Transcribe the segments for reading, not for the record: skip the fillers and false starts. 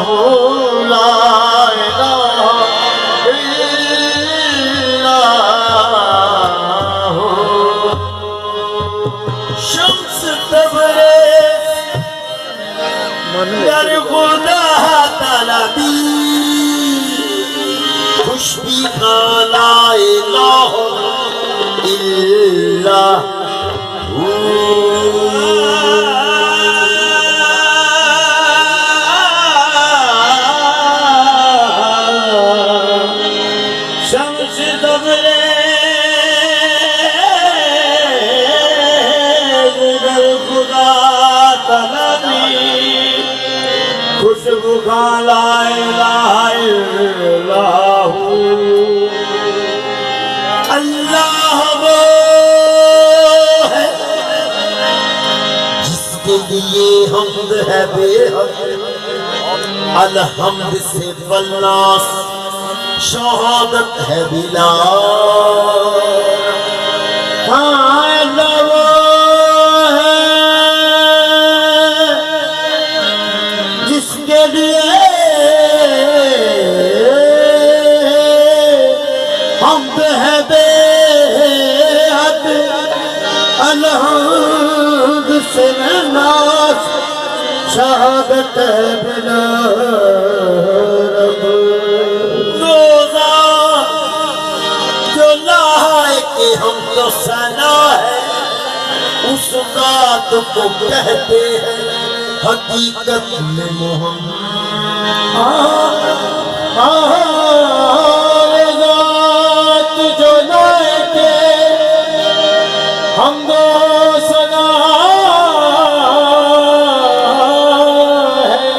لا الہ الا اللہ شمس تبریز در خدا طلبی خوشبی لا الہ الا شمس تبریز در خدا طلبی خوشبو کا لا الہ الا اللہ وہ ہے جس کے لیے حمد ہے بے حد الحمد سے والناس شہادت ہے بلا اللہ وہ ہے جس کے لیے حمد ہے بے حد الحمد سے ناس شہادت ہے بلا روزہ جو لائق حمد و ثنا ہے اس ذات کو کہتے ہیں حقیقت میں محمد ذات جو لائق حمد و ثنا ہے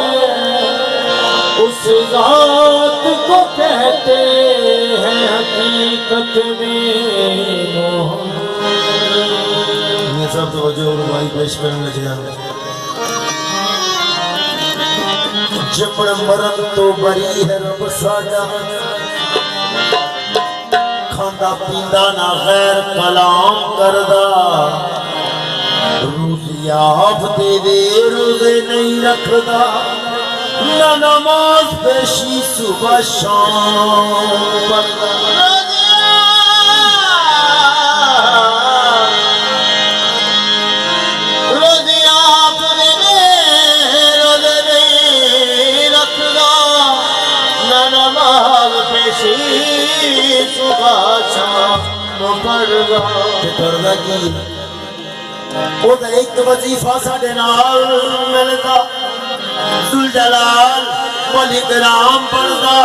اس ذات کو کہتے ہیں حقیقت میں محمد یہ سب توجہ اور بھائی پیش کرنے لگے جانے جمڑ مرد تو بری ہے رب ساجا کھاندہ پیندہ نہ غیر کلام کردہ روزی آپ دے دے روزے نہیں رکھدا نہ نماز پیشی صبح شام پڑھدا صبح شام پڑھدا کردہ کی وہ دا ایک وظیفہ ساڑھے نال ملتا ذوالجلال والاکرام پڑھدا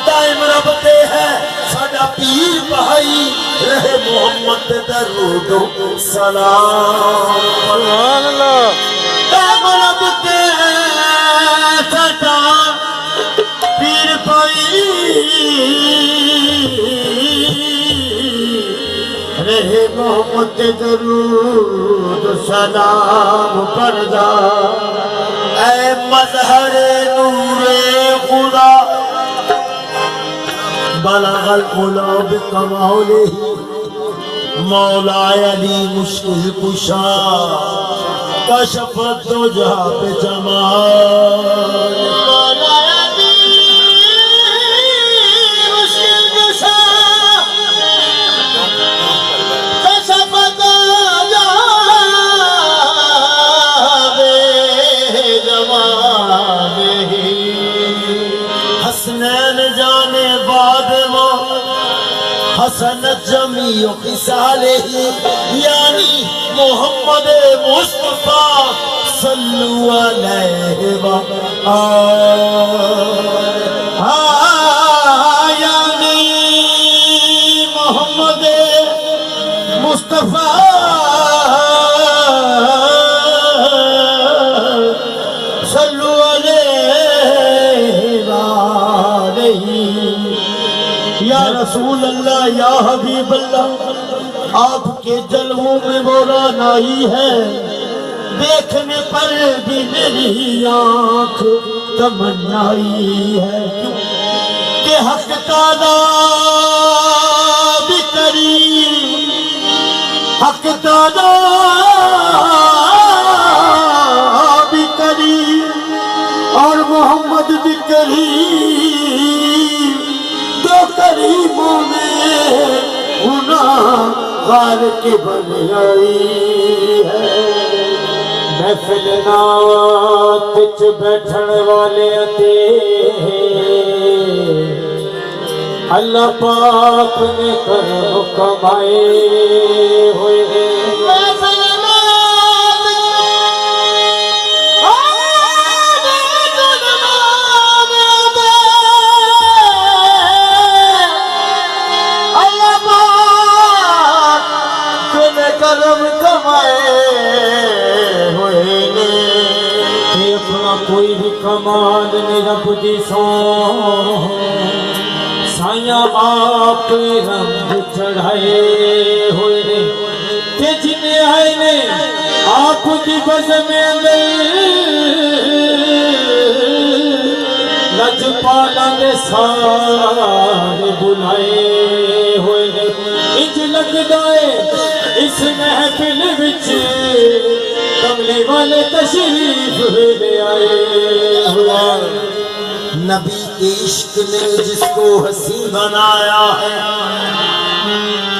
دائم ربتے ہے ساڑھا پیر بھائی رہے محمد درود و سلام سبحان اللہ دائم ربتے ہے ساڑھا پیر بھائی رہے محمد درود سلام پڑھدا اے مظہر نور خدا بلغ العلا بکمالہ مولا علی مشکل کشا کشف الدجا بجمال حسنین جانے بعد وہ حسنت جمیع خصالہ یعنی محمد مصطفیٰ صلو علیہ وآلہ یعنی محمد مصطفیٰ صلو یا رسول اللہ یا حبیب اللہ آپ کے جلووں میں وہ رانائی ہے دیکھنے پر بھی میری آنکھ تمنائی ہے کہ حق تعالیٰ بھی کریم حق تعالیٰ بھی کریم اور محمد بھی قریب تو قریبوں میں گناہگار کی بنائی ہے محفل نات وچ بیٹھن والے تے اللہ پاک نے کرم کمائے ہوئے کوئی بھی کمال نے رب دی سون سایاں آپ رنگ چڑھائے ہوئے تے جنے آئے نے آپ دی بزم اندر لجپالاں دے سارے بلائے ہوئے انج لگدا ہے اس محفل وچ کملی والے تشریف لے آئے ہوئے نبی کے عشق نے جس کو حسین بنایا ہے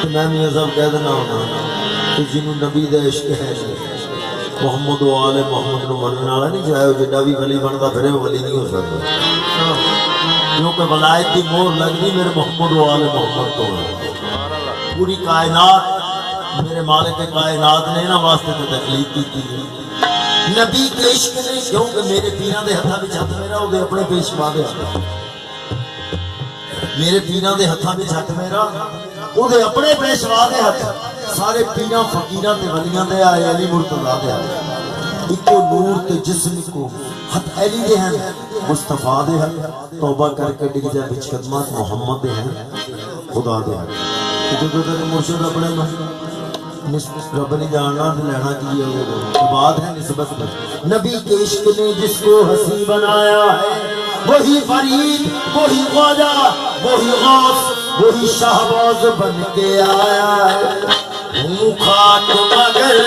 میں میاں صاحب کہہ دینا ہونا کہ جنہوں نبی دا عشق ہے محمد و آل محمد نو مرنے والا نہیں چاہے وہ جڑا بھی ولی بنتا پھر وہ ولی نہیں ہو سکتا کیونکہ ولایت کی مہر لگنی میرے محمد و آل محمد تو پوری کائنات میرے مالک کائنات نے نا واسطے تے تخلیق کی نبی کے عشق نے کیونکہ میرے پیراں دے ہتھاں وچ ہتھ میرا او دے اپنے پیشوا دے میرے پیراں دے ہتھاں وچ ہتھ میرا او دے اپنے پیشوا دے ہتھ سارے پیراں فقیراں تے ولیاں دے آئے علی مرتضیٰ دے آئے اکو نور تے جسم کو ہتھ علی دے ہیں مصطفیٰ دے ہیں توبہ کر کے ڈگ جائے بچ قدمات محمد دے ہیں خدا دے ہیں جو تیرے مرشد اپنے رب نے جاننا لینا کی بات ہے نسبت پر نبی کے عشق نے جس کو حسین بنایا ہے وہی فرید وہی خواجہ وہی غوث وہی شہباز بن کے آیا ہے ہوں خاک مگر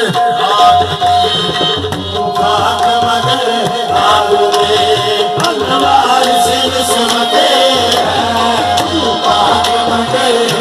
خاک مگر انوار سے نسبتے خاک مگر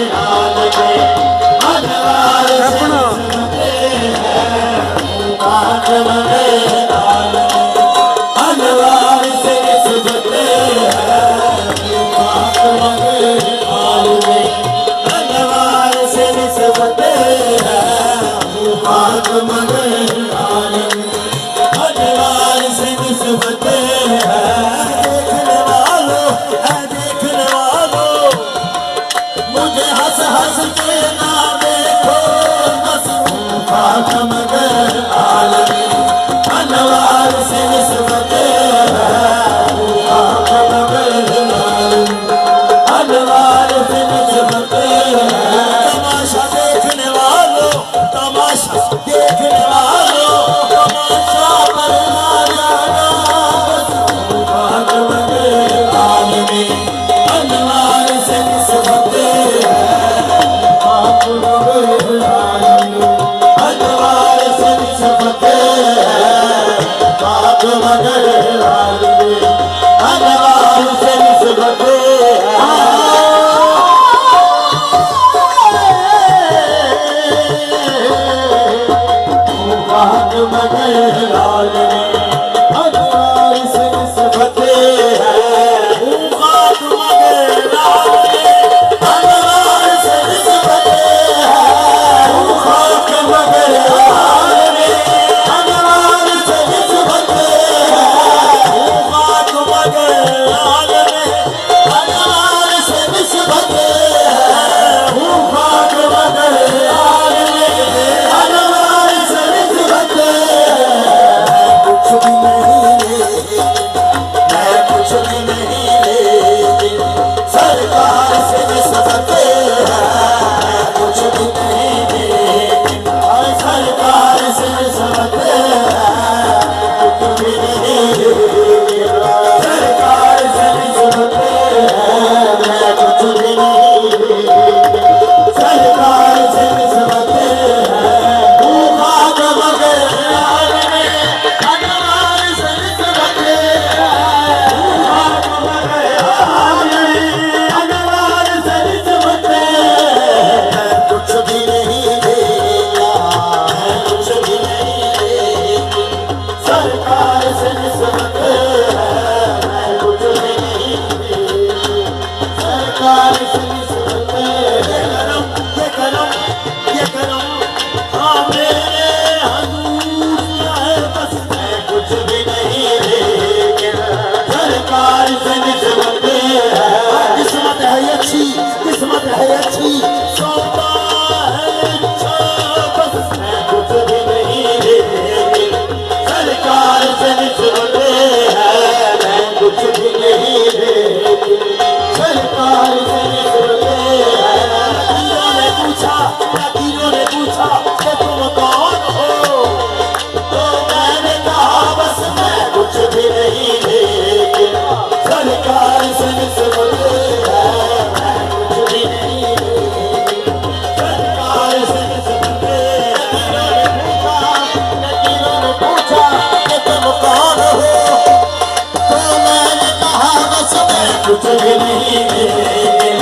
کچھ بھی نہیں دیں گے،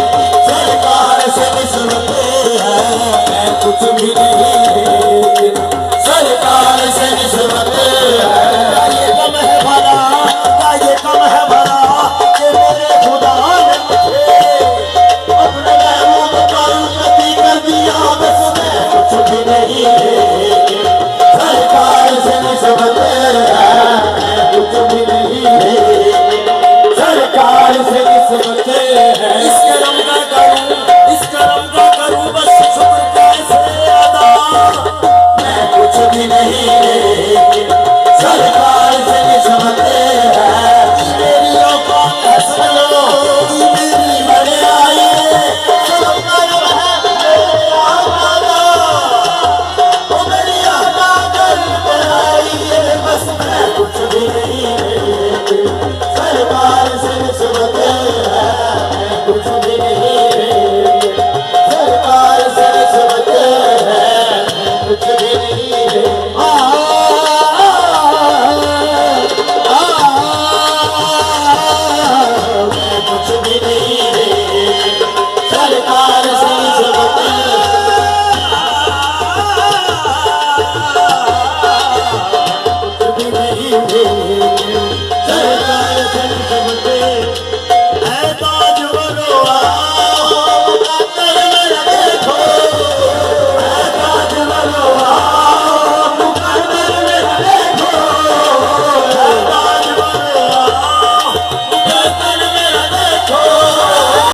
سرکار سے نسبت ہے، میں کچھ بھی نہیں